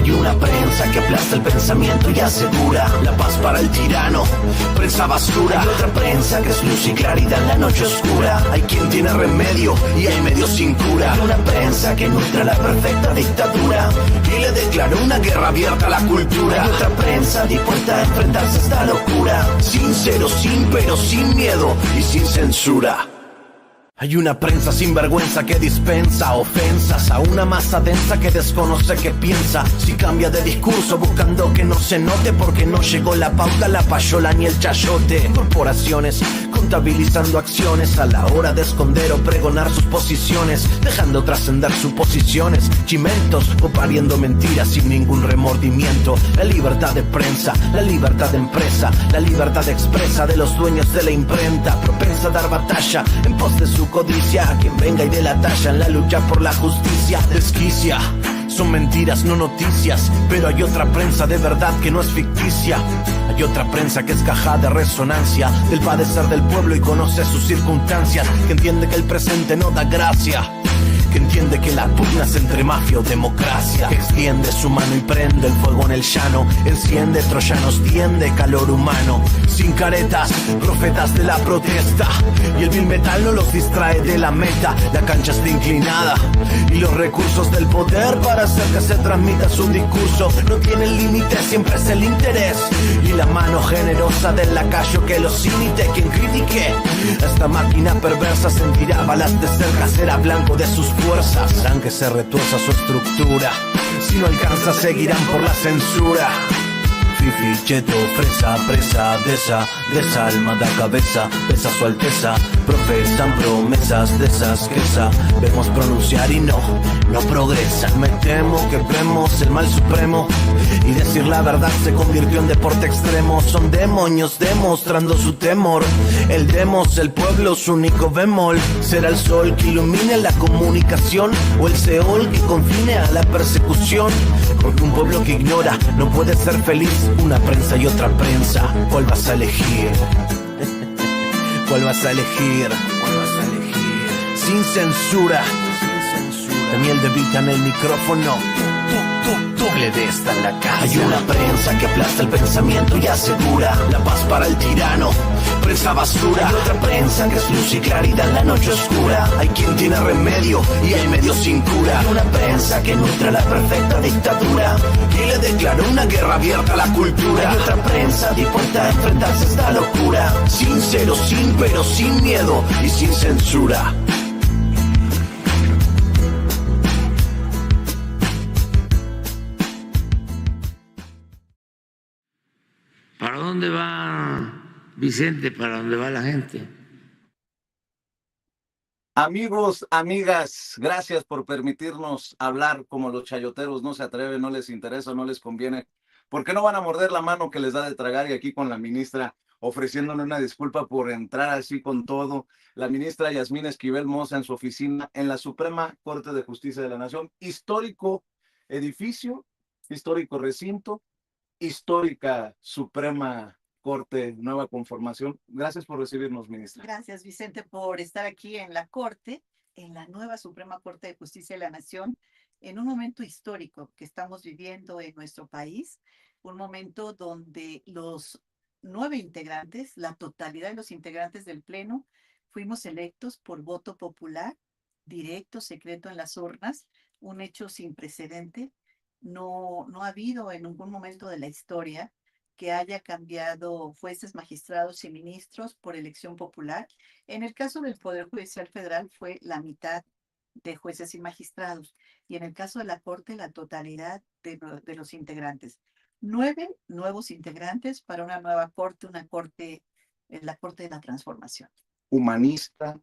Hay una prensa que aplasta el pensamiento y asegura la paz para el tirano, prensa basura. Hay otra prensa que es luz y claridad en la noche oscura. Hay quien tiene remedio y hay medios sin cura. Hay una prensa que nutre la perfecta dictadura y le declaró una guerra abierta a la cultura. Hay otra prensa dispuesta a enfrentarse a esta locura, sincero, sin pero, sin miedo y sin censura. Hay una prensa sin vergüenza que dispensa ofensas a una masa densa que desconoce qué piensa. Si cambia de discurso buscando que no se note, porque no llegó la pauta, la payola ni el chayote. Corporaciones contabilizando acciones a la hora de esconder o pregonar sus posiciones, dejando trascender suposiciones, chimentos o pariendo mentiras sin ningún remordimiento. La libertad de prensa, la libertad de empresa, la libertad expresa de los dueños de la imprenta, propensa a dar batalla en pos de su codicia. A quien venga y dé la talla en la lucha por la justicia desquicia. Son mentiras, no noticias, pero hay otra prensa de verdad que no es ficticia. Hay otra prensa que es caja de resonancia del padecer del pueblo y conoce sus circunstancias, que entiende que el presente no da gracia, que entiende que la pugna es entre mafia o democracia, que extiende su mano y prende el fuego en el llano, enciende troyanos, tiende calor humano, sin caretas, profetas de la protesta, y el vil metal no los distrae de la meta. La cancha está inclinada y los recursos del poder para hacer que se transmita su discurso no tienen límite, siempre es el interés y la mano generosa del lacayo que los imite. Quien critique esta máquina perversa sentirá balas de cerca, será blanco de sus fuerzas, harán que se retuerza su estructura. Si no alcanza seguirán por la censura. Fifi, cheto, fresa, presa, de esa alma da cabeza, pesa su alteza, profesan promesas de esas que sabemos pronunciar y no progresan. Me temo que vemos el mal supremo y decir la verdad se convirtió en deporte extremo. Son demonios demostrando su temor, el demos, el pueblo, su único bemol. Será el sol que ilumine la comunicación o el Seol que confine a la persecución, porque un pueblo que ignora no puede ser feliz. Una prensa y otra prensa, ¿cuál vas a elegir? ¿Cuál vas a elegir? ¿Cuál vas a elegir? Sin censura, Daniel De Vita en el micrófono. Doble de esta en la casa. Hay una prensa que aplasta el pensamiento y asegura la paz para el tirano, prensa basura. Hay otra prensa que es luz y claridad en la noche oscura. Hay quien tiene remedio y hay medios sin cura. Hay una prensa que nutre la perfecta dictadura y le declaró una guerra abierta a la cultura. Hay otra prensa dispuesta a enfrentarse a esta locura, sincero, sin pero, sin miedo y sin censura. ¿Para dónde va Vicente? ¿Para dónde va la gente? Amigos, amigas, gracias por permitirnos hablar como los chayoteros no se atreven, no les interesa, no les conviene. ¿Por qué no van a morder la mano que les da de tragar? Y aquí con la ministra ofreciéndole una disculpa por entrar así con todo. La ministra Yasmín Esquivel Moza en su oficina en la Suprema Corte de Justicia de la Nación. Histórico edificio, histórico recinto, histórica Suprema Corte, nueva conformación. Gracias por recibirnos, ministra. Gracias, Vicente, por estar aquí en la Corte, en la nueva Suprema Corte de Justicia de la Nación, en un momento histórico que estamos viviendo en nuestro país, un momento donde los 9 integrantes, la totalidad de los integrantes del Pleno, fuimos electos por voto popular, directo, secreto en las urnas, un hecho sin precedente. No ha habido en ningún momento de la historia que haya cambiado jueces, magistrados y ministros por elección popular. En el caso del Poder Judicial Federal fue la mitad de jueces y magistrados, y en el caso de la Corte la totalidad de los integrantes. 9 nuevos integrantes para una nueva Corte, la Corte de la Transformación. Humanista,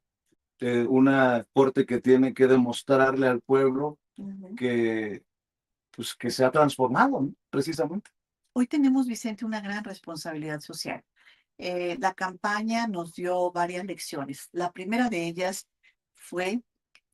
una Corte que tiene que demostrarle al pueblo que se ha transformado, ¿no? Precisamente. Hoy tenemos, Vicente, una gran responsabilidad social. La campaña nos dio varias lecciones. La primera de ellas fue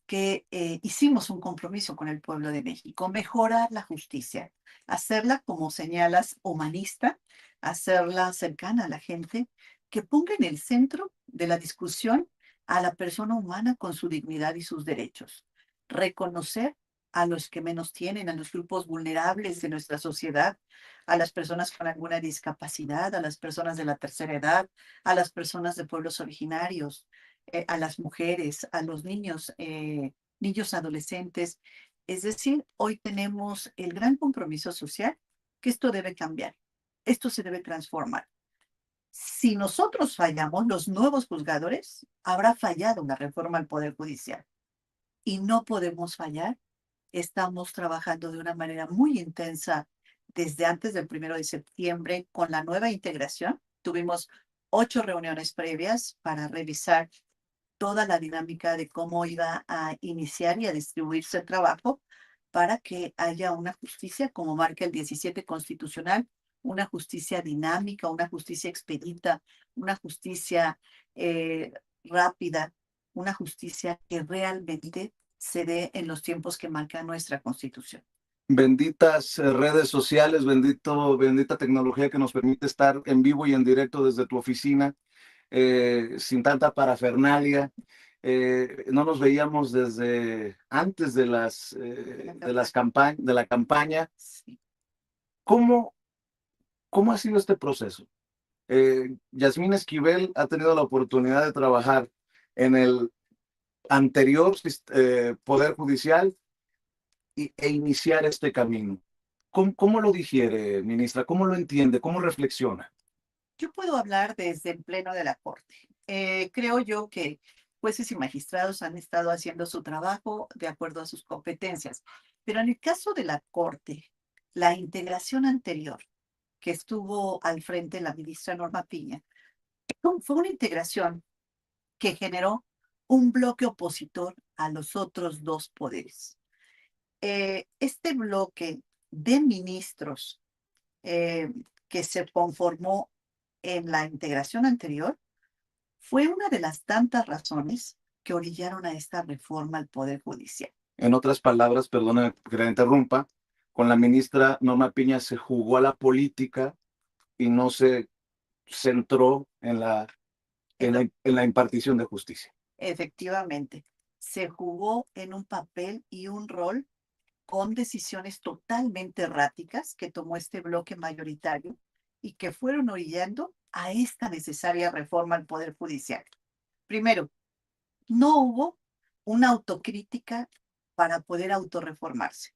que hicimos un compromiso con el pueblo de México, mejorar la justicia, hacerla, como señalas, humanista, hacerla cercana a la gente, que ponga en el centro de la discusión a la persona humana con su dignidad y sus derechos. Reconocer a los que menos tienen, a los grupos vulnerables de nuestra sociedad, a las personas con alguna discapacidad, a las personas de la tercera edad, a las personas de pueblos originarios, a las mujeres, a los niños, niños adolescentes. Es decir, hoy tenemos el gran compromiso social que esto debe cambiar, esto se debe transformar. Si nosotros fallamos, los nuevos juzgadores, habrá fallado la reforma al Poder Judicial. Y no podemos fallar. Estamos trabajando de una manera muy intensa desde antes del 1 de septiembre con la nueva integración. Tuvimos 8 reuniones previas para revisar toda la dinámica de cómo iba a iniciar y a distribuirse el trabajo para que haya una justicia, como marca el 17 constitucional, una justicia dinámica, una justicia expedita, una justicia rápida, una justicia que realmente se dé en los tiempos que marca nuestra Constitución. Benditas redes sociales, bendita tecnología que nos permite estar en vivo y en directo desde tu oficina, sin tanta parafernalia. No nos veíamos desde antes de la campaña. Sí. ¿Cómo ha sido este proceso? Yasmín Esquivel ha tenido la oportunidad de trabajar en el anterior Poder Judicial e iniciar este camino. ¿Cómo lo digiere, ministra? ¿Cómo lo entiende? ¿Cómo reflexiona? Yo puedo hablar desde el pleno de la Corte. Creo yo que jueces y magistrados han estado haciendo su trabajo de acuerdo a sus competencias, pero en el caso de la Corte, la integración anterior que estuvo al frente la ministra Norma Piña, fue una integración que generó un bloque opositor a los otros 2 poderes. Este bloque de ministros que se conformó en la integración anterior fue una de las tantas razones que orillaron a esta reforma al Poder Judicial. En otras palabras, perdona que la interrumpa, con la ministra Norma Piña se jugó a la política y no se centró en la impartición de justicia. Efectivamente, se jugó en un papel y un rol con decisiones totalmente erráticas que tomó este bloque mayoritario y que fueron orillando a esta necesaria reforma al Poder Judicial. Primero, no hubo una autocrítica para poder autorreformarse.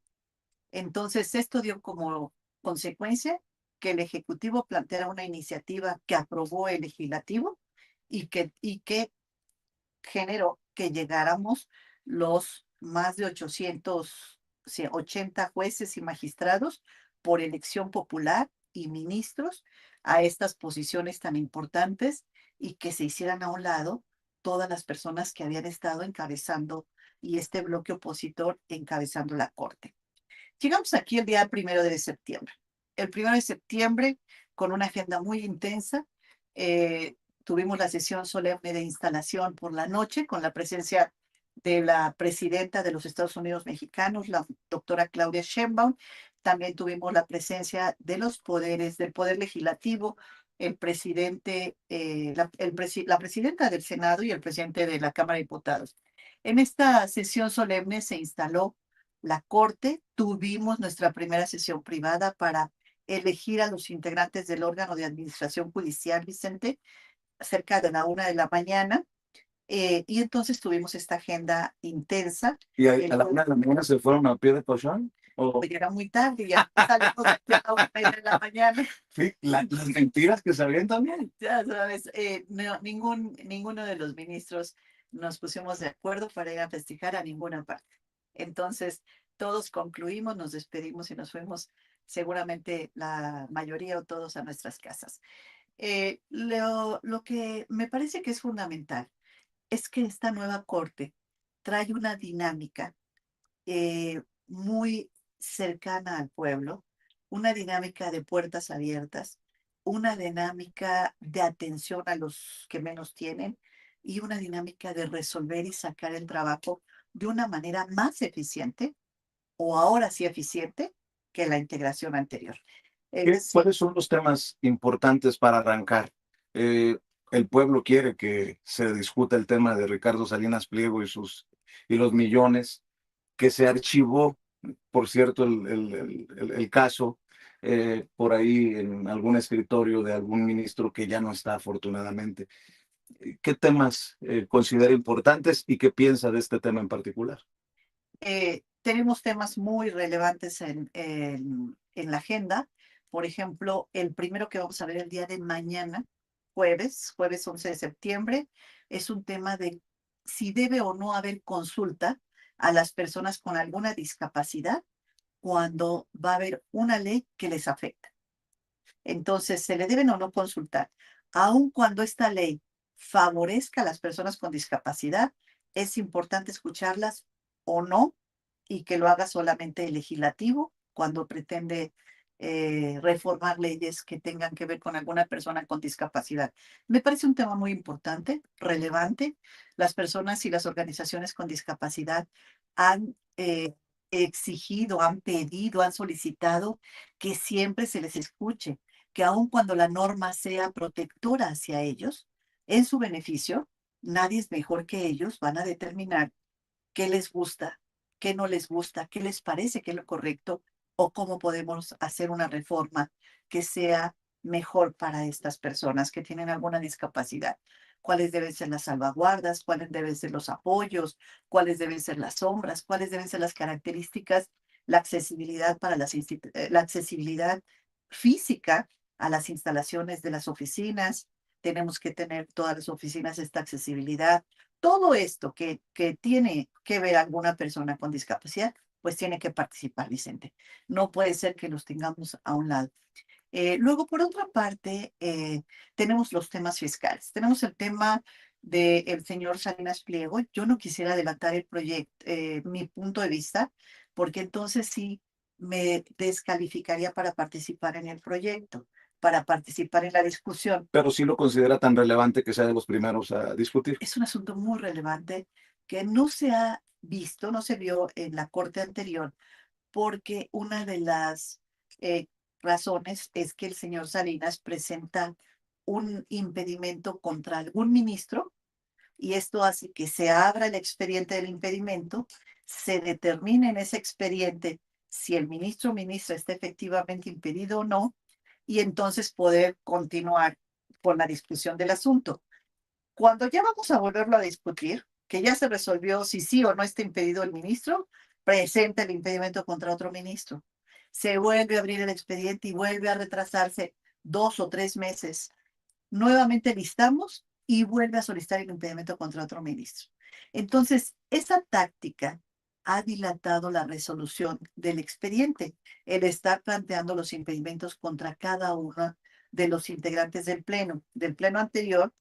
Entonces, esto dio como consecuencia que el Ejecutivo planteara una iniciativa que aprobó el Legislativo y que generó que llegáramos los más de 880 jueces y magistrados por elección popular y ministros a estas posiciones tan importantes y que se hicieran a un lado todas las personas que habían estado encabezando y este bloque opositor encabezando la Corte. Llegamos aquí el día 1 de septiembre. El 1 de septiembre, con una agenda muy intensa, tuvimos la sesión solemne de instalación por la noche con la presencia de la presidenta de los Estados Unidos mexicanos, la doctora Claudia Sheinbaum. También tuvimos la presencia de los poderes, del Poder Legislativo, el presidente, la presidenta del Senado y el presidente de la Cámara de Diputados. En esta sesión solemne se instaló la Corte. Tuvimos nuestra primera sesión privada para elegir a los integrantes del órgano de administración judicial, Vicente, cerca de la 1 de la mañana. Y entonces tuvimos esta agenda intensa. ¿Y a la 1 de la mañana se fueron a pie de colchón? Pues ya era muy tarde, ya salimos a la 1 de la mañana. Sí, las mentiras que sabían también. Ya sabes, no, ninguno de los ministros nos pusimos de acuerdo para ir a festejar a ninguna parte. Entonces, todos concluimos, nos despedimos y nos fuimos, seguramente la mayoría o todos a nuestras casas. Lo que me parece que es fundamental es que esta nueva Corte trae una dinámica muy cercana al pueblo, una dinámica de puertas abiertas, una dinámica de atención a los que menos tienen y una dinámica de resolver y sacar el trabajo de una manera más eficiente o ahora sí eficiente que la integración anterior. ¿Cuáles son los temas importantes para arrancar? El pueblo quiere que se discuta el tema de Ricardo Salinas Pliego y los millones que se archivó por cierto, el caso por ahí en algún escritorio de algún ministro que ya no está afortunadamente. ¿Qué temas considera importantes y qué piensa de este tema en particular? Tenemos temas muy relevantes en la agenda. Por ejemplo, el primero que vamos a ver el día de mañana, jueves 11 de septiembre, es un tema de si debe o no haber consulta a las personas con alguna discapacidad cuando va a haber una ley que les afecta. Entonces, ¿se le deben o no consultar? Aun cuando esta ley favorezca a las personas con discapacidad, es importante escucharlas o no, y que lo haga solamente el legislativo cuando pretende reformar leyes que tengan que ver con alguna persona con discapacidad. Me parece un tema muy importante, relevante. Las personas y las organizaciones con discapacidad han exigido, han pedido, han solicitado que siempre se les escuche, que aun cuando la norma sea protectora hacia ellos, en su beneficio, nadie es mejor que ellos, van a determinar qué les gusta, qué no les gusta, qué les parece que es lo correcto o cómo podemos hacer una reforma que sea mejor para estas personas que tienen alguna discapacidad. Cuáles deben ser las salvaguardas, cuáles deben ser los apoyos, cuáles deben ser las sombras, cuáles deben ser las características, la accesibilidad para la accesibilidad física a las instalaciones de las oficinas. Tenemos que tener todas las oficinas esta accesibilidad. Todo esto que tiene que ver alguna persona con discapacidad, pues tiene que participar, Vicente. No puede ser que los tengamos a un lado. Luego, por otra parte, tenemos los temas fiscales. Tenemos el tema del señor Salinas Pliego. Yo no quisiera adelantar el proyecto, mi punto de vista, porque entonces sí me descalificaría para participar en el proyecto, para participar en la discusión. Pero sí lo considera tan relevante que sea de los primeros a discutir. Es un asunto muy relevante que no se ha visto, no se vio en la corte anterior, porque una de las eh, razones es que el señor Salinas presenta un impedimento contra algún ministro y esto hace que se abra el expediente del impedimento, se determine en ese expediente si el ministro o ministra está efectivamente impedido o no, y entonces poder continuar con la discusión del asunto. Cuando ya vamos a volverlo a discutir, que ya se resolvió si sí o no está impedido el ministro, presenta el impedimento contra otro ministro. Se vuelve a abrir el expediente y vuelve a retrasarse 2 o 3 meses. Nuevamente listamos y vuelve a solicitar el impedimento contra otro ministro. Entonces, esa táctica ha dilatado la resolución del expediente, el estar planteando los impedimentos contra cada uno de los integrantes del pleno anterior,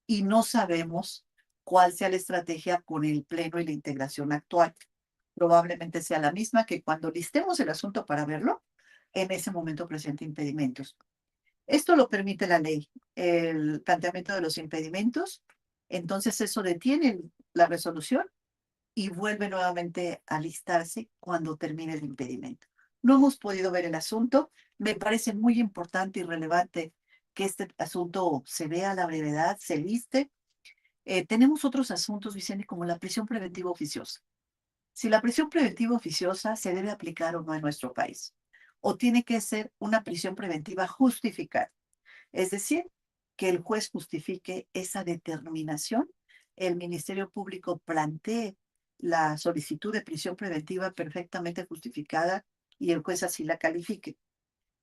y no sabemos cuál sea la estrategia con el pleno y la integración actual. Probablemente sea la misma que cuando listemos el asunto para verlo, en ese momento presente impedimentos. Esto lo permite la ley, el planteamiento de los impedimentos. Entonces eso detiene la resolución y vuelve nuevamente a listarse cuando termine el impedimento. No hemos podido ver el asunto. Me parece muy importante y relevante que este asunto se vea a la brevedad, se liste. Tenemos otros asuntos, Vicente, como la prisión preventiva oficiosa. Si la prisión preventiva oficiosa se debe aplicar o no en nuestro país, o tiene que ser una prisión preventiva justificada. Es decir, que el juez justifique esa determinación, el Ministerio Público plantee la solicitud de prisión preventiva perfectamente justificada y el juez así la califique.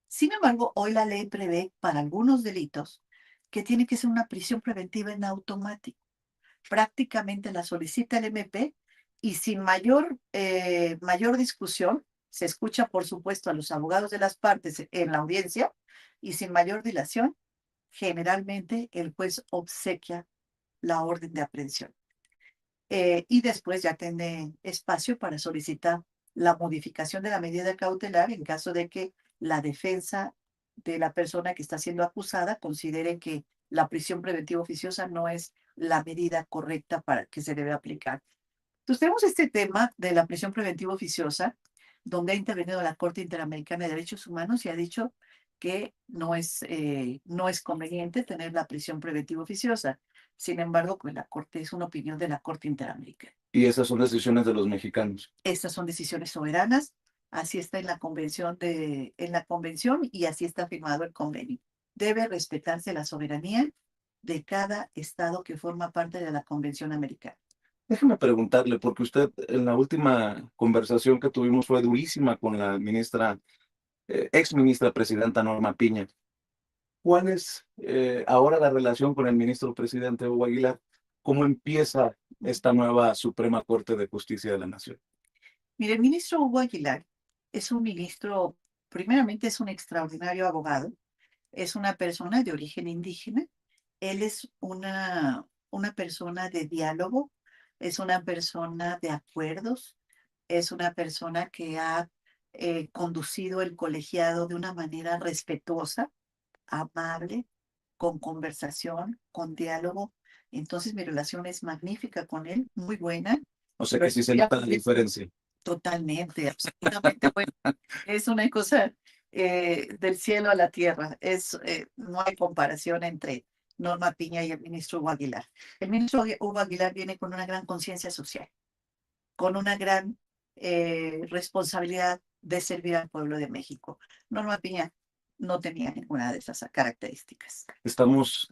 Sin embargo, hoy la ley prevé para algunos delitos que tiene que ser una prisión preventiva en automático. Prácticamente la solicita el MP y sin mayor discusión, se escucha por supuesto a los abogados de las partes en la audiencia y sin mayor dilación, generalmente el juez obsequia la orden de aprehensión. Y después ya tiene espacio para solicitar la modificación de la medida cautelar en caso de que la defensa de la persona que está siendo acusada considere que la prisión preventiva oficiosa no es la medida correcta para que se debe aplicar. Entonces tenemos este tema de la prisión preventiva oficiosa, donde ha intervenido la Corte Interamericana de Derechos Humanos y ha dicho que no es conveniente tener la prisión preventiva oficiosa. Sin embargo, pues la Corte es una opinión de la Corte Interamericana. Y esas son decisiones de los mexicanos. Estas son decisiones soberanas, así está en la convención y así está firmado el convenio. Debe respetarse la soberanía de cada estado que forma parte de la Convención Americana. Déjeme preguntarle, porque usted en la última conversación que tuvimos fue durísima con la ministra, ex ministra presidenta Norma Piña. ¿Cuál es ahora la relación con el ministro presidente Hugo Aguilar? ¿Cómo empieza esta nueva Suprema Corte de Justicia de la Nación? Mire, el ministro Hugo Aguilar es un ministro, primeramente es un extraordinario abogado, es una persona de origen indígena, él es una persona de diálogo, es una persona de acuerdos, es una persona que ha conducido el colegiado de una manera respetuosa, amable, con conversación, con diálogo. Entonces mi relación es magnífica con él, muy buena. O sea que sí se nota la diferencia. Totalmente, absolutamente. Bueno, es una cosa del cielo a la tierra. No hay comparación entre Norma Piña y el ministro Hugo Aguilar. El ministro Hugo Aguilar viene con una gran conciencia social, con una gran responsabilidad de servir al pueblo de México. Norma Piña no tenía ninguna de esas características. Estamos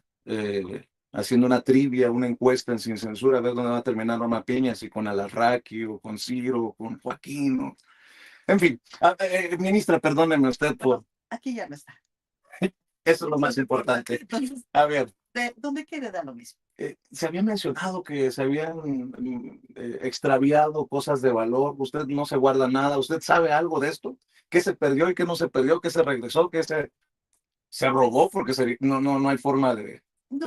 haciendo una trivia, una encuesta en Sin Censura, a ver dónde va a terminar Norma Piña, si con Alarraqui o con Ciro o con Joaquín. En fin, ministra, perdóneme usted por... Aquí ya no está. Eso es lo más importante. Entonces, A ver, de donde quiere da lo mismo. se había mencionado que se habían extraviado cosas de valor. Usted no se guarda nada. ¿Usted sabe algo de esto? ¿Qué se perdió y qué no se perdió? ¿Qué se regresó? ¿Qué se robó? Porque no hay forma de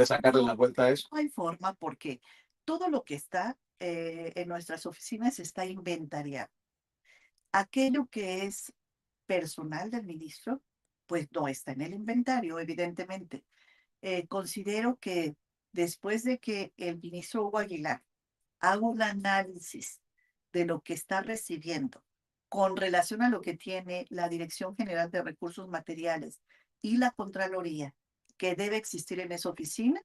sacarle la vuelta a eso. No hay forma porque todo lo que está en nuestras oficinas está inventariado. Aquello que es personal del ministro, pues no está en el inventario, evidentemente. Considero que después de que el ministro Hugo Aguilar haga un análisis de lo que está recibiendo con relación a lo que tiene la Dirección General de Recursos Materiales y la Contraloría que debe existir en esa oficina,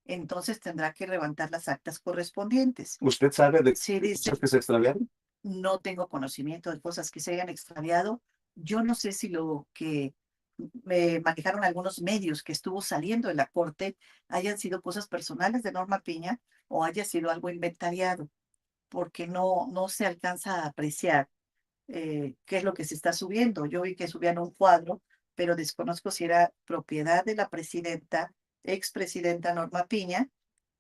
entonces tendrá que levantar las actas correspondientes. ¿Usted sabe de Si dice, cosas que se extraviaron? no tengo conocimiento de cosas que se hayan extraviado, yo no sé si lo que me manejaron algunos medios que estuvo saliendo de la corte hayan sido cosas personales de Norma Piña o haya sido algo inventariado, porque no se alcanza a apreciar qué es lo que se está subiendo. Yo vi que subían un cuadro, pero desconozco si era propiedad de la expresidenta Norma Piña,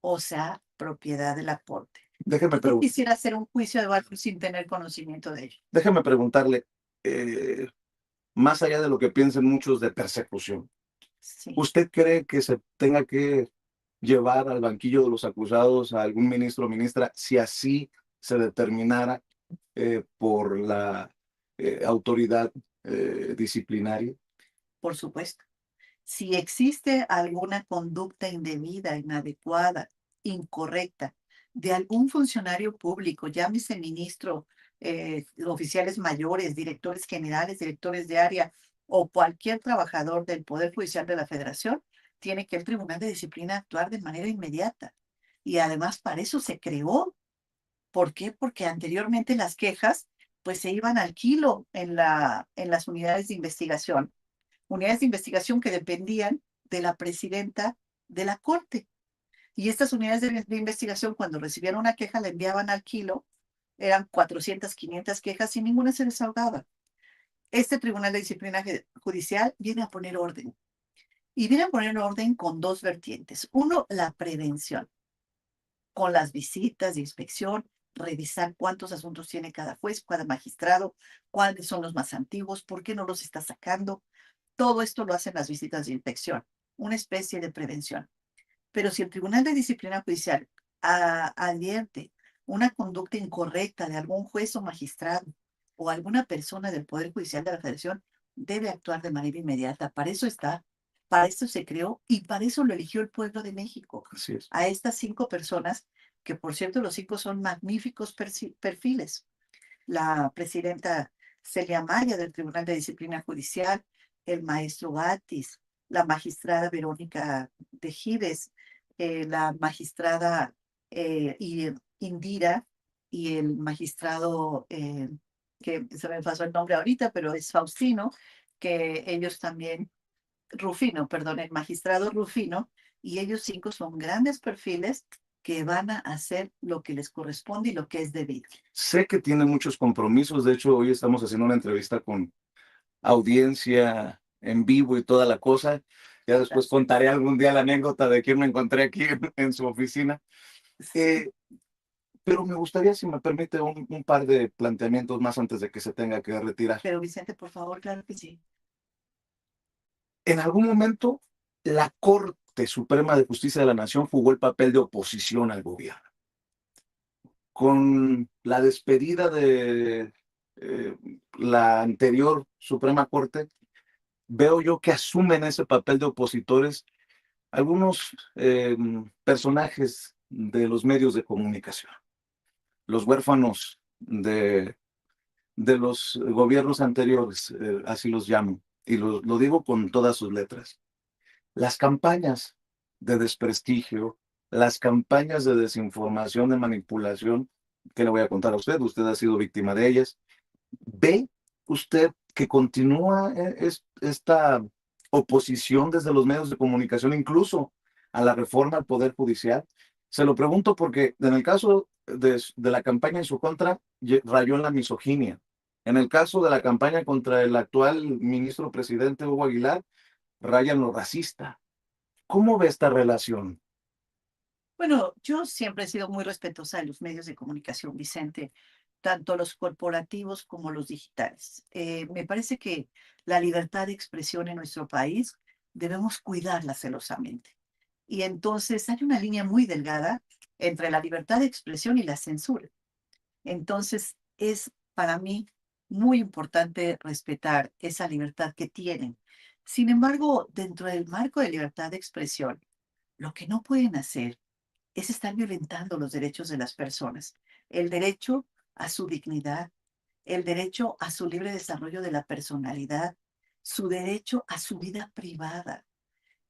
o sea, propiedad de la corte. Yo quisiera hacer un juicio de valor sin tener conocimiento de ello. Déjeme preguntarle, más allá de lo que piensen muchos de persecución, Sí. ¿usted cree que se tenga que llevar al banquillo de los acusados a algún ministro o ministra si así se determinara por la autoridad disciplinaria? Por supuesto. Si existe alguna conducta indebida, inadecuada, incorrecta de algún funcionario público, llámese ministro, oficiales mayores, directores generales, directores de área o cualquier trabajador del Poder Judicial de la Federación, tiene que el Tribunal de Disciplina actuar de manera inmediata. Y además para eso se creó. ¿Por qué? Porque anteriormente las quejas pues se iban al kilo en las unidades de investigación que dependían de la presidenta de la Corte. Y estas unidades de investigación, cuando recibían una queja, la enviaban al kilo, eran 400, 500 quejas y ninguna se desahogaba. Este Tribunal de Disciplina Judicial viene a poner orden. Y viene a poner orden con dos vertientes. Uno, la prevención, con las visitas de inspección, revisar cuántos asuntos tiene cada juez, cada magistrado, cuáles son los más antiguos, por qué no los está sacando. Todo esto lo hacen las visitas de inspección, una especie de prevención. Pero si el Tribunal de Disciplina Judicial advierte una conducta incorrecta de algún juez o magistrado o alguna persona del Poder Judicial de la Federación, debe actuar de manera inmediata. Para eso está, para eso se creó y para eso lo eligió el pueblo de México. Así es. A estas 5 personas, que por cierto los 5 son magníficos perfiles. La presidenta Celia Maya del Tribunal de Disciplina Judicial, el maestro Batis, la magistrada Verónica Tejides, la magistrada Indira y el magistrado, que se me pasó el nombre ahorita, pero es Faustino, que ellos también, Rufino, perdón, el magistrado Rufino, y ellos 5 son grandes perfiles que van a hacer lo que les corresponde y lo que es debido. Sé que tiene muchos compromisos. De hecho, hoy estamos haciendo una entrevista con audiencia en vivo y toda la cosa. Ya después contaré algún día la anécdota de quién me encontré aquí en su oficina. Sí. Pero me gustaría, si me permite, un par de planteamientos más antes de que se tenga que retirar. Pero Vicente, por favor, claro que sí. En algún momento, la Corte Suprema de Justicia de la Nación jugó el papel de oposición al gobierno. Con la despedida de la anterior Suprema Corte, veo yo que asumen ese papel de opositores algunos personajes de los medios de comunicación, los huérfanos de los gobiernos anteriores, así los llamo, y lo digo con todas sus letras. Las campañas de desprestigio, las campañas de desinformación, de manipulación, que le voy a contar a usted, usted ha sido víctima de ellas. ¿Ve usted que continúa esta oposición desde los medios de comunicación, incluso a la reforma al Poder Judicial? Se lo pregunto porque en el caso de la campaña en su contra, rayó en la misoginia. En el caso de la campaña contra el actual ministro presidente Hugo Aguilar, raya en lo racista. ¿Cómo ve esta relación? Bueno, yo siempre he sido muy respetuosa de los medios de comunicación, Vicente, tanto los corporativos como los digitales. Me parece que la libertad de expresión en nuestro país debemos cuidarla celosamente. Y entonces hay una línea muy delgada entre la libertad de expresión y la censura. Entonces es para mí muy importante respetar esa libertad que tienen. Sin embargo, dentro del marco de libertad de expresión, lo que no pueden hacer es estar violentando los derechos de las personas, el derecho a su dignidad, el derecho a su libre desarrollo de la personalidad, su derecho a su vida privada.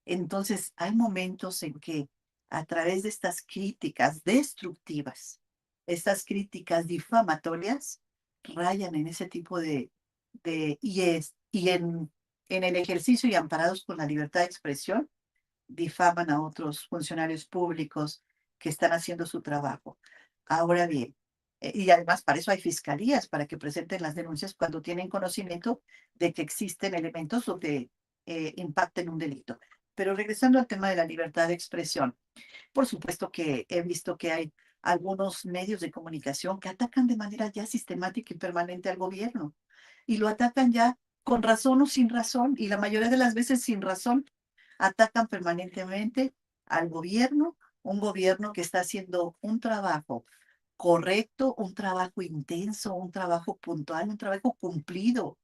Entonces, hay momentos en que a través de estas críticas destructivas, estas críticas difamatorias, rayan en ese tipo y en el ejercicio y amparados con la libertad de expresión, difaman a otros funcionarios públicos que están haciendo su trabajo. Ahora bien, y además para eso hay fiscalías, para que presenten las denuncias cuando tienen conocimiento de que existen elementos donde impacten un delito. Pero regresando al tema de la libertad de expresión, por supuesto que he visto que hay algunos medios de comunicación que atacan de manera ya sistemática y permanente al gobierno, y lo atacan ya con razón o sin razón, y la mayoría de las veces sin razón. Atacan permanentemente al gobierno, un gobierno que está haciendo un trabajo correcto, un trabajo intenso, un trabajo puntual, un trabajo cumplido.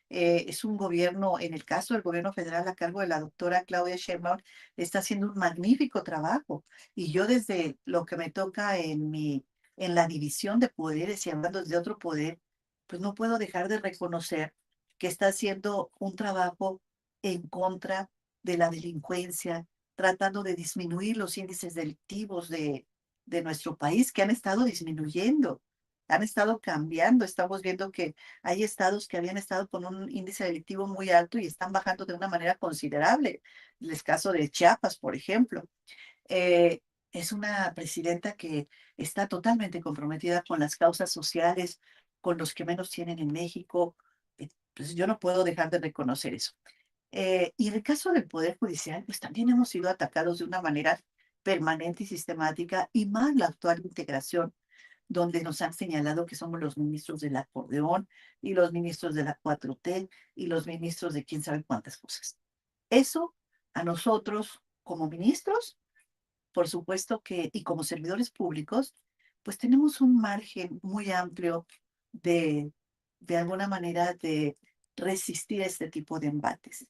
Es un gobierno, en el caso del gobierno federal a cargo de la doctora Claudia Sheinbaum, está haciendo un magnífico trabajo. Y yo desde lo que me toca en la división de poderes y hablando de otro poder, pues no puedo dejar de reconocer que está haciendo un trabajo en contra de la delincuencia, tratando de disminuir los índices delictivos de nuestro país, que han estado disminuyendo, han estado cambiando. Estamos viendo que hay estados que habían estado con un índice delictivo muy alto y están bajando de una manera considerable. El caso de Chiapas, por ejemplo. Eh, es una presidenta que está totalmente comprometida con las causas sociales, con los que menos tienen en México. Pues yo no puedo dejar de reconocer eso. Y en el caso del Poder Judicial, pues también hemos sido atacados de una manera permanente y sistemática, y más la actual integración, donde nos han señalado que somos los ministros del acordeón y los ministros de la 4T y los ministros de quién sabe cuántas cosas. Eso a nosotros como ministros, por supuesto que, y como servidores públicos, pues tenemos un margen muy amplio de, de alguna manera, de resistir este tipo de embates.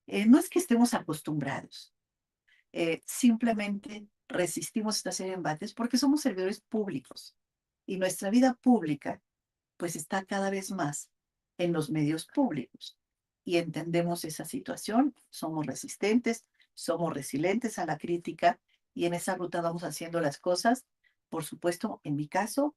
No es que estemos acostumbrados, simplemente resistimos esta serie de embates porque somos servidores públicos y nuestra vida pública pues está cada vez más en los medios públicos y entendemos esa situación, somos resistentes, somos resilientes a la crítica y en esa ruta vamos haciendo las cosas, por supuesto, en mi caso,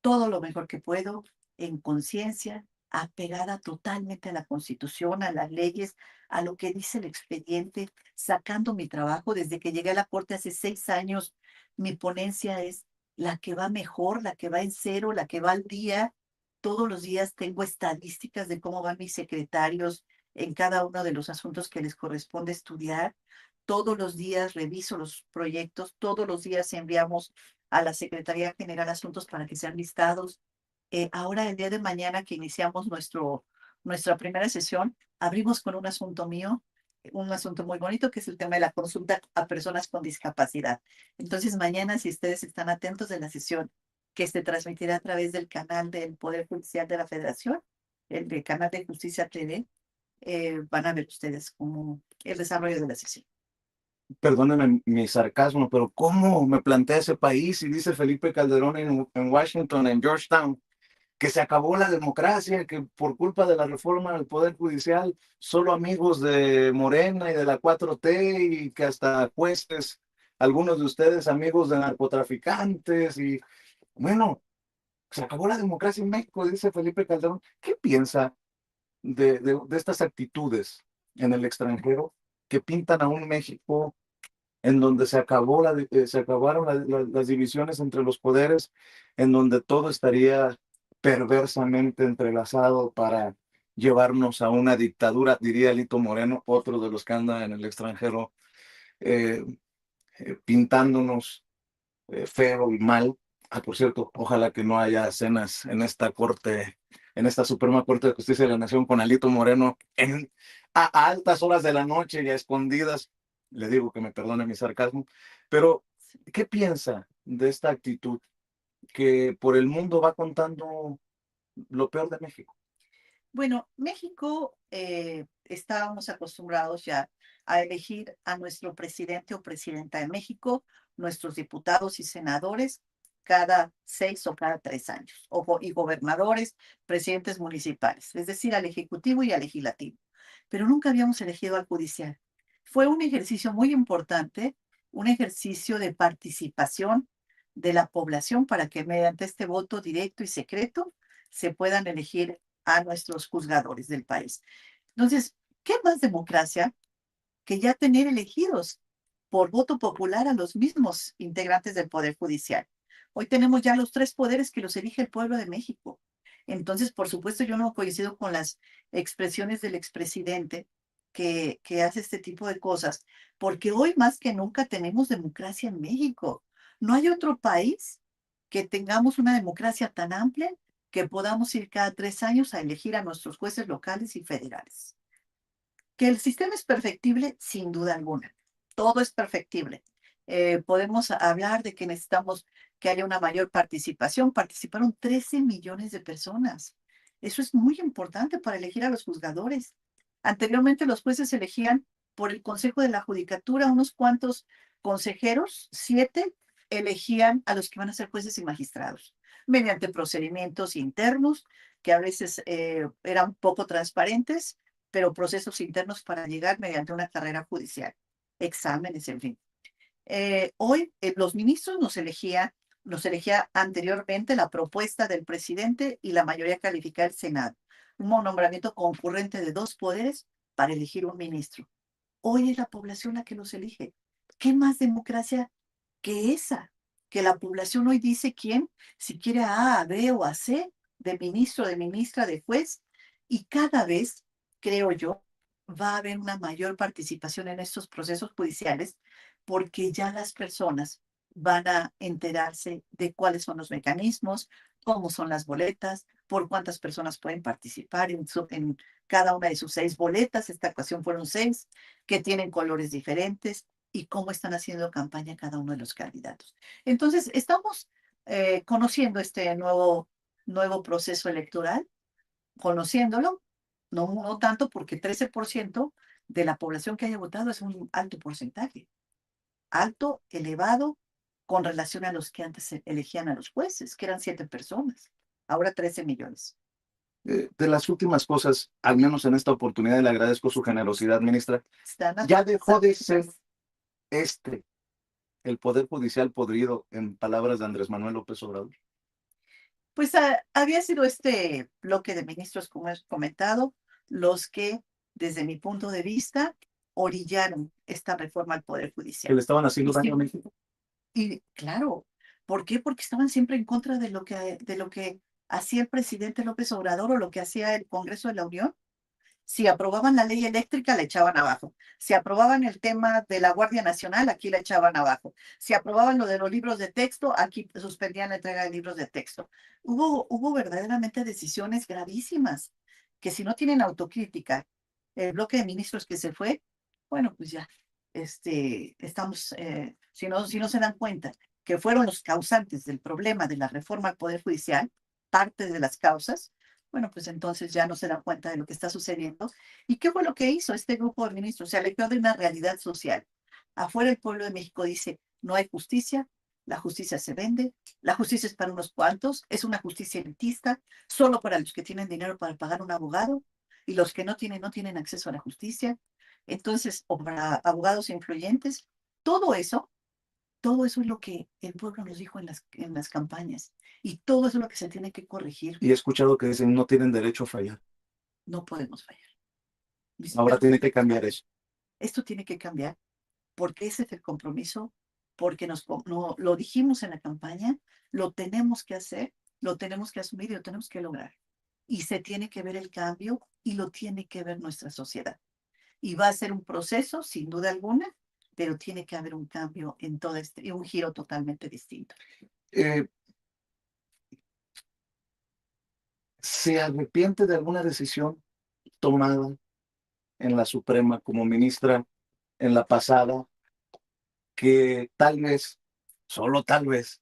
todo lo mejor que puedo, en conciencia, apegada totalmente a la Constitución, a las leyes, a lo que dice el expediente, sacando mi trabajo. Desde que llegué a la Corte hace 6 años, mi ponencia es la que va mejor, la que va en cero, la que va al día. Todos los días tengo estadísticas de cómo van mis secretarios en cada uno de los asuntos que les corresponde estudiar. Todos los días reviso los proyectos, todos los días enviamos a la Secretaría General asuntos para que sean listados. Ahora, el día de mañana que iniciamos nuestra primera sesión, abrimos con un asunto mío, un asunto muy bonito, que es el tema de la consulta a personas con discapacidad. Entonces, mañana, si ustedes están atentos de la sesión que se transmitirá a través del canal del Poder Judicial de la Federación, el del canal de Justicia TV, van a ver ustedes cómo el desarrollo de la sesión. Perdónenme mi sarcasmo, pero ¿cómo me plantea ese país? Y dice Felipe Calderón en Washington, en Georgetown, que se acabó la democracia, que por culpa de la reforma del Poder Judicial, solo amigos de Morena y de la 4T, y que hasta jueces, algunos de ustedes amigos de narcotraficantes, y bueno, se acabó la democracia en México, dice Felipe Calderón. ¿Qué piensa de estas actitudes en el extranjero que pintan a un México en donde se acabaron las divisiones entre los poderes, en donde todo estaría perversamente entrelazado para llevarnos a una dictadura, diría Lito Moreno, otro de los que anda en el extranjero, eh, pintándonos feo y mal? Ah, por cierto, ojalá que no haya escenas en esta corte, en esta Suprema Corte de Justicia de la Nación con Alito Moreno a altas horas de la noche y a escondidas. Le digo que me perdone mi sarcasmo, pero ¿qué piensa de esta actitud que por el mundo va contando lo peor de México? Bueno, México, estábamos acostumbrados ya a elegir a nuestro presidente o presidenta de México, nuestros diputados y senadores cada 6 o cada 3 años, y gobernadores, presidentes municipales, es decir, al Ejecutivo y al Legislativo. Pero nunca habíamos elegido al Judicial. Fue un ejercicio muy importante, un ejercicio de participación de la población para que mediante este voto directo y secreto se puedan elegir a nuestros juzgadores del país. Entonces, ¿qué más democracia que ya tener elegidos por voto popular a los mismos integrantes del Poder Judicial? Hoy tenemos ya los 3 poderes que los elige el pueblo de México. Entonces, por supuesto, yo no coincido con las expresiones del expresidente que hace este tipo de cosas, porque hoy más que nunca tenemos democracia en México. No hay otro país que tengamos una democracia tan amplia que podamos ir cada 3 años a elegir a nuestros jueces locales y federales. Que el sistema es perfectible, sin duda alguna. Todo es perfectible. Podemos hablar de que necesitamos que haya una mayor participación. Participaron 13 millones de personas. Eso es muy importante para elegir a los juzgadores. Anteriormente los jueces elegían por el Consejo de la Judicatura unos cuantos consejeros, 7 elegían a los que van a ser jueces y magistrados mediante procedimientos internos que a veces eran poco transparentes, pero procesos internos para llegar mediante una carrera judicial, exámenes, en fin. Hoy los ministros nos elegía anteriormente la propuesta del presidente y la mayoría calificada del Senado. Un nombramiento concurrente de 2 poderes para elegir un ministro. Hoy es la población la que los elige. ¿Qué más democracia que esa? Que la población hoy dice quién, si quiere a B o a C, de ministro, de ministra, de juez, y cada vez, creo yo, va a haber una mayor participación en estos procesos judiciales porque ya las personas van a enterarse de cuáles son los mecanismos, cómo son las boletas, por cuántas personas pueden participar en cada una de sus 6 boletas. Esta ocasión fueron 6, que tienen colores diferentes, y cómo están haciendo campaña cada uno de los candidatos. Entonces, estamos conociendo este nuevo proceso electoral, conociéndolo, no tanto porque 13% de la población que haya votado es un alto porcentaje, alto, elevado, con relación a los que antes elegían a los jueces, que eran 7 personas, ahora 13 millones. De las últimas cosas, al menos en esta oportunidad, le agradezco su generosidad, ministra. Ya dejó de ser este el Poder Judicial podrido, en palabras de Andrés Manuel López Obrador? Pues había sido este bloque de ministros, como has comentado, los que, desde mi punto de vista, orillaron esta reforma al Poder ¿Que Judicial. le estaban haciendo Y daño a sí, México? y claro, ¿por qué? Porque estaban siempre en contra de lo que hacía el presidente López Obrador o lo que hacía el Congreso de la Unión. Si aprobaban la ley eléctrica, la echaban abajo. Si aprobaban el tema de la Guardia Nacional, aquí la echaban abajo. Si aprobaban lo de los libros de texto, aquí suspendían la entrega de libros de texto. Hubo verdaderamente decisiones gravísimas que, si no tienen autocrítica, el bloque de ministros que se fue, bueno, pues ya, estamos, si no se dan cuenta que fueron los causantes del problema de la reforma al Poder Judicial, parte de las causas, bueno, pues entonces ya no se dan cuenta de lo que está sucediendo. ¿Y qué fue lo que hizo este grupo de ministros? Se alejó de una realidad social. Afuera el pueblo de México dice, no hay justicia, la justicia se vende, la justicia es para unos cuantos, es una justicia elitista, solo para los que tienen dinero para pagar un abogado, y los que no tienen acceso a la justicia. Entonces, o para abogados influyentes, todo eso todo eso es lo que el pueblo nos dijo en las campañas, y todo eso es lo que se tiene que corregir. Y he escuchado que dicen no tienen derecho a fallar. No podemos fallar. Ahora tiene que cambiar eso. Esto tiene que cambiar porque ese es el compromiso, porque no, lo dijimos en la campaña, lo tenemos que hacer, lo tenemos que asumir y lo tenemos que lograr. Y se tiene que ver el cambio y lo tiene que ver nuestra sociedad. Y va a ser un proceso, sin duda alguna, pero tiene que haber un cambio en todo y un giro totalmente distinto. Eh, ¿Se arrepiente de alguna decisión tomada en la Suprema como ministra en la pasada, que tal vez, solo tal vez,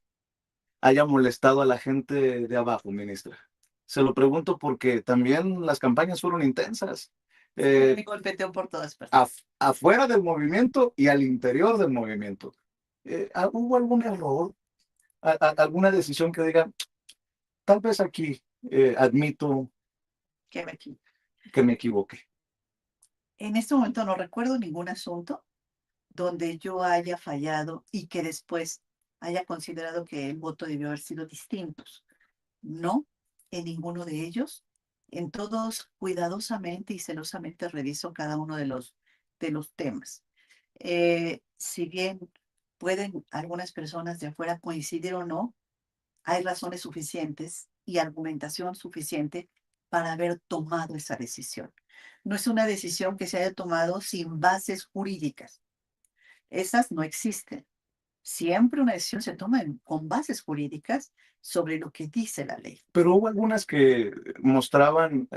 haya molestado a la gente de abajo, ministra? Se lo pregunto porque también las campañas fueron intensas. Me golpeteó por todas partes. Afuera del movimiento y al interior del movimiento. ¿Hubo algún error? ¿Alguna decisión que diga, tal vez aquí admito Que me equivoqué. que me equivoqué? En este momento no recuerdo ningún asunto donde yo haya fallado y que después haya considerado que el voto debió haber sido distinto. No, en ninguno de ellos. En todos, cuidadosamente y celosamente reviso cada uno de los temas. Si bien pueden algunas personas de afuera coincidir o no, hay razones suficientes y argumentación suficiente para haber tomado esa decisión. No es una decisión que se haya tomado sin bases jurídicas. Esas no existen. Siempre una decisión se toma con bases jurídicas sobre lo que dice la ley. Pero hubo algunas que mostraban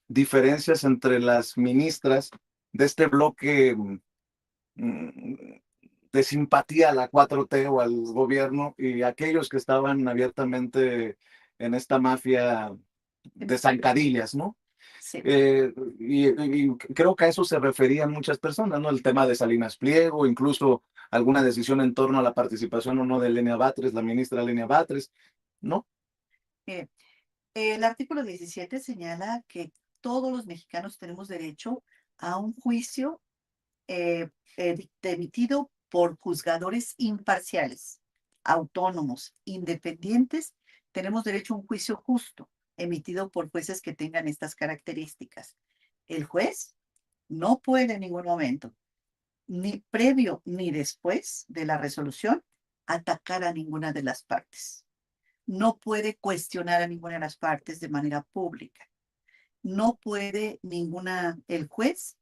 diferencias entre las ministras de este bloque mm, de simpatía a la 4T o al gobierno y aquellos que estaban abiertamente en esta mafia de zancadillas, ¿no? Sí. Y creo que a eso se referían muchas personas, ¿no? El tema de Salinas Pliego, incluso alguna decisión en torno a la participación o no de Lenia Batres, la ministra Lenia Batres, ¿no? Eh, el artículo 17 señala que todos los mexicanos tenemos derecho a un juicio emitido por juzgadores imparciales, autónomos, independientes. Tenemos derecho a un juicio justo, emitido por jueces que tengan estas características. El juez no puede en ningún momento, ni previo ni después de la resolución, atacar a ninguna de las partes. No puede cuestionar a ninguna de las partes de manera pública. No puede el juez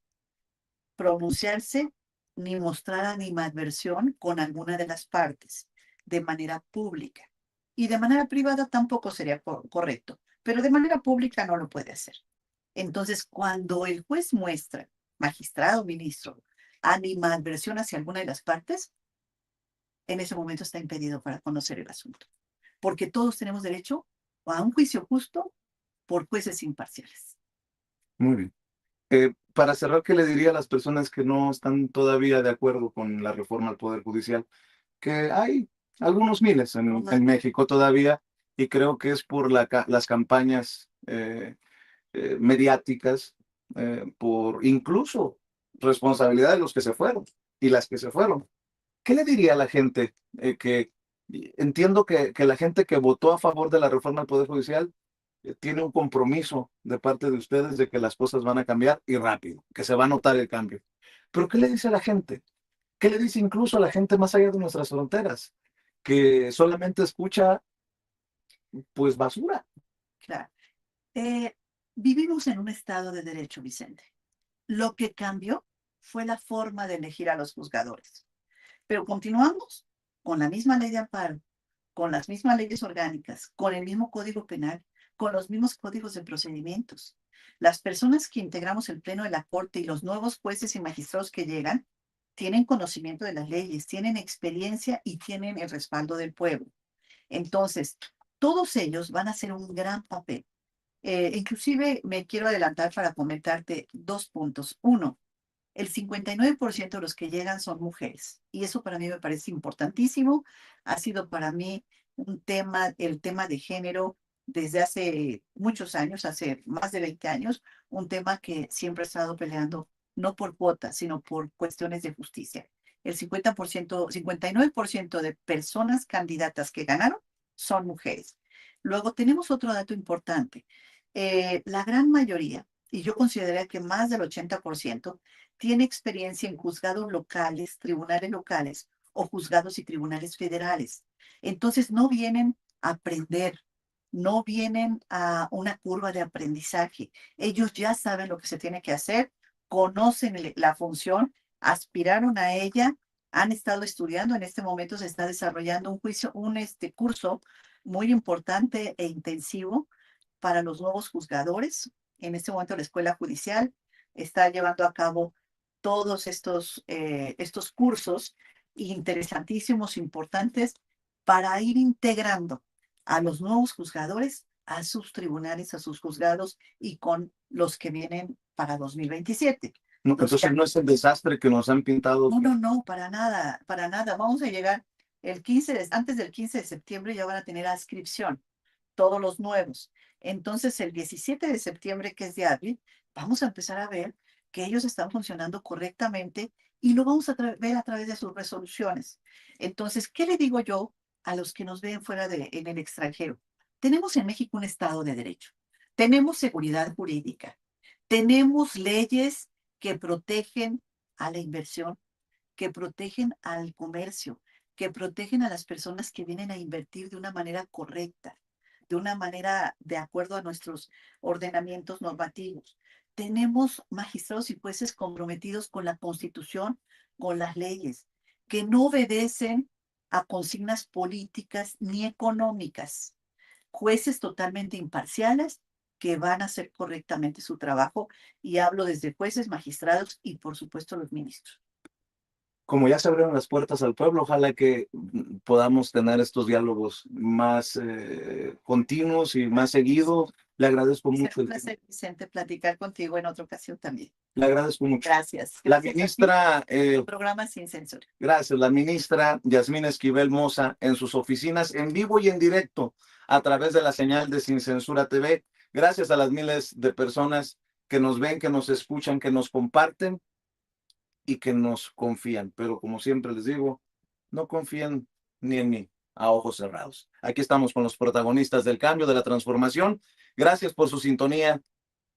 pronunciarse ni mostrar animadversión con alguna de las partes de manera pública. Y de manera privada tampoco sería correcto, pero de manera pública no lo puede hacer. Entonces, cuando el juez muestra, magistrado, ministro, animadversión hacia alguna de las partes, en ese momento está impedido para conocer el asunto, porque todos tenemos derecho a un juicio justo por jueces imparciales. Muy bien. Para cerrar, ¿qué le diría a las personas que no están todavía de acuerdo con la reforma al Poder Judicial? Que hay algunos miles en México todavía, y creo que es por las campañas mediáticas, por incluso responsabilidad de los que se fueron y las que se fueron, ¿Qué le diría a la gente que entiendo que la gente que votó a favor de la reforma del Poder Judicial tiene un compromiso de parte de ustedes de que las cosas van a cambiar y rápido, que se va a notar el cambio? Pero ¿qué le dice a la gente? ¿Qué le dice incluso a la gente más allá de nuestras fronteras? Que solamente escucha, pues, basura. Claro. Vivimos en un estado de derecho, Vicente. Lo que cambió fue la forma de elegir a los juzgadores. Pero continuamos con la misma ley de amparo, con las mismas leyes orgánicas, con el mismo código penal, con los mismos códigos de procedimientos. Las personas que integramos el Pleno de la Corte y los nuevos jueces y magistrados que llegan tienen conocimiento de las leyes, tienen experiencia y tienen el respaldo del pueblo. Entonces, todos ellos van a hacer un gran papel. Inclusive me quiero adelantar para comentarte 2 puntos. Uno, el 59% de los que llegan son mujeres. Y eso para mí me parece importantísimo. Ha sido para mí un tema, el tema de género, desde hace muchos años, hace más de 20 años, un tema que siempre he estado peleando, no por cuotas, sino por cuestiones de justicia. El 59% de personas candidatas que ganaron son mujeres. Luego tenemos otro dato importante. La gran mayoría, y yo consideraría que más del 80%, tiene experiencia en juzgados locales, tribunales locales o juzgados y tribunales federales. Entonces no vienen a aprender, no vienen a una curva de aprendizaje. Ellos ya saben lo que se tiene que hacer, conocen la función, aspiraron a ella, han estado estudiando. En este momento se está desarrollando un curso muy importante e intensivo para los nuevos juzgadores. En este momento la Escuela Judicial está llevando a cabo todos estos cursos interesantísimos, importantes, para ir integrando a los nuevos juzgadores a sus tribunales, a sus juzgados y con los que vienen para 2027. No, entonces no es el desastre que nos han pintado. No, para nada, para nada. Vamos a llegar antes del 15 de septiembre ya van a tener adscripción todos los nuevos. Entonces el 17 de septiembre, que es de abril, vamos a empezar a ver que ellos están funcionando correctamente y lo vamos a ver a través de sus resoluciones. Entonces, ¿qué le digo yo a los que nos ven en el extranjero? Tenemos en México un Estado de Derecho, tenemos seguridad jurídica, tenemos leyes que protegen a la inversión, que protegen al comercio, que protegen a las personas que vienen a invertir de una manera correcta, de una manera de acuerdo a nuestros ordenamientos normativos. Tenemos magistrados y jueces comprometidos con la Constitución, con las leyes, que no obedecen a consignas políticas ni económicas. Jueces totalmente imparciales que van a hacer correctamente su trabajo, y hablo desde jueces, magistrados y por supuesto los ministros. Como ya se abrieron las puertas al pueblo, ojalá que podamos tener estos diálogos más continuos y más seguidos. Le agradezco mucho. Será un placer, Vicente, platicar contigo en otra ocasión también. Le agradezco mucho. Gracias. La ministra... programa Sin Censura. Gracias. La ministra Yasmín Esquivel Moza, en sus oficinas, en vivo y en directo, a través de la señal de Sin Censura TV. Gracias a las miles de personas que nos ven, que nos escuchan, que nos comparten y que nos confían. Pero como siempre les digo, no confíen ni en mí, a ojos cerrados. Aquí estamos con los protagonistas del cambio, de la transformación. Gracias por su sintonía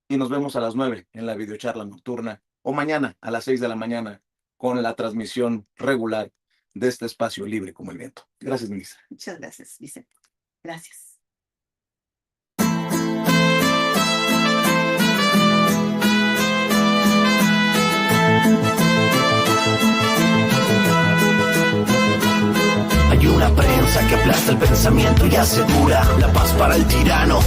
y nos vemos a las 9 en la videocharla nocturna o mañana a las 6 de la mañana con la transmisión regular de este espacio libre como el viento. Gracias, ministra. Muchas gracias, Vicente. Gracias. Hay una prensa que aplasta el pensamiento y asegura la paz para el tirano,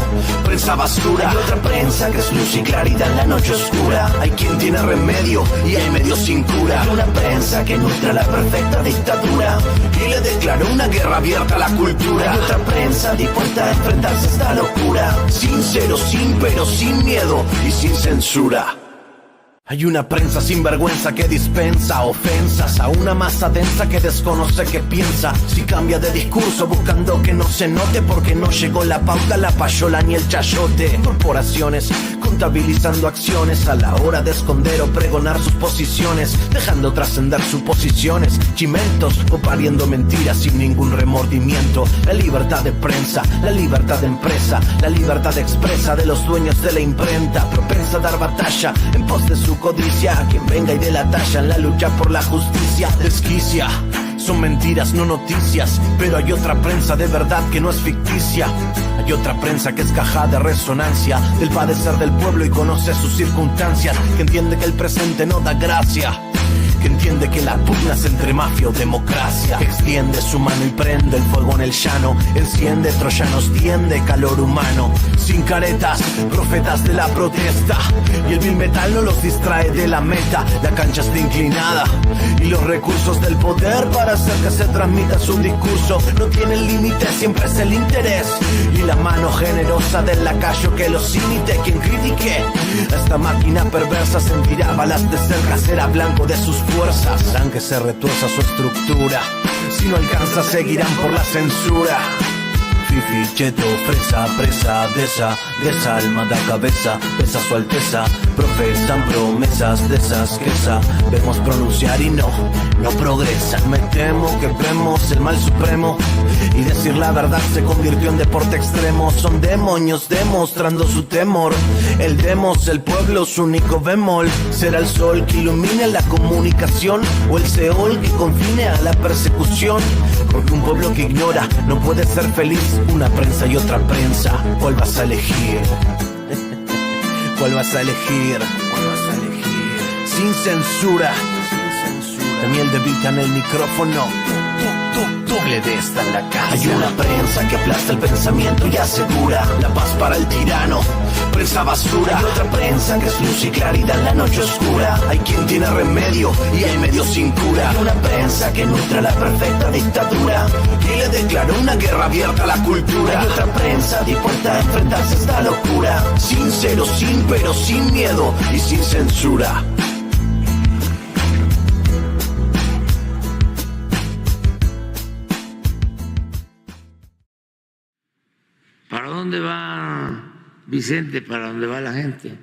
prensa basura. Hay otra prensa que es luz y claridad en la noche oscura. Hay quien tiene remedio y hay medios sin cura. Hay una prensa que nutre la perfecta dictadura y le declaró una guerra abierta a la cultura. Hay otra prensa dispuesta a enfrentarse a esta locura, sincero, sin pero, sin miedo y sin censura. Hay una prensa sin vergüenza que dispensa ofensas a una masa densa que desconoce que piensa. Si cambia de discurso buscando que no se note porque no llegó la pauta, la payola ni el chayote. Corporaciones contabilizando acciones a la hora de esconder o pregonar sus posiciones, dejando trascender suposiciones, chimentos o pariendo mentiras sin ningún remordimiento. La libertad de prensa, la libertad de empresa, la libertad expresa de los dueños de la imprenta, propensa a dar batalla en pos de su codicia. A quien venga y de la talla en la lucha por la justicia desquicia. Son mentiras, no noticias, pero hay otra prensa de verdad que no es ficticia. Hay otra prensa que es caja de resonancia del padecer del pueblo y conoce sus circunstancias, que entiende que el presente no da gracia, que entiende que la pugna es entre mafia o democracia, que extiende su mano y prende el fuego en el llano, enciende troyanos, tiende calor humano, sin caretas, profetas de la protesta, y el vil metal no los distrae de la meta. La cancha está inclinada y los recursos del poder para hacer que se transmita su discurso no tienen límite, siempre es el interés y la mano generosa del lacayo que los imite. Quien critique a esta máquina perversa sentirá balas de cerca, será blanco de sus fuerzas, harán que se retuerza su estructura. Si no alcanza seguirán por la censura. Fifi, cheto, fresa, presa, de esa alma da cabeza, pesa su alteza, profesan promesas de esas que sabemos pronunciar y no progresan. Me temo que vemos el mal supremo y decir la verdad se convirtió en deporte extremo. Son demonios demostrando su temor, el demos, el pueblo, su único bemol. Será el sol que ilumine la comunicación o el Seol que confine a la persecución, porque un pueblo que ignora no puede ser feliz. Una prensa y otra prensa, ¿cuál vas a elegir? ¿Cuál vas a elegir? ¿Cuál vas a elegir? Sin censura, Daniel De Vita en el micrófono. Doble de esta en la casa. Hay una prensa que aplasta el pensamiento y asegura la paz para el tirano, prensa basura. Hay otra prensa que es luz y claridad en la noche oscura. Hay quien tiene remedio y hay medios sin cura. Hay una prensa que nutre la perfecta dictadura y le declaró una guerra abierta a la cultura. Hay otra prensa dispuesta a enfrentarse a esta locura, sincero, sin pero, sin miedo y sin censura. ¿Para dónde va Vicente? ¿Para dónde va la gente?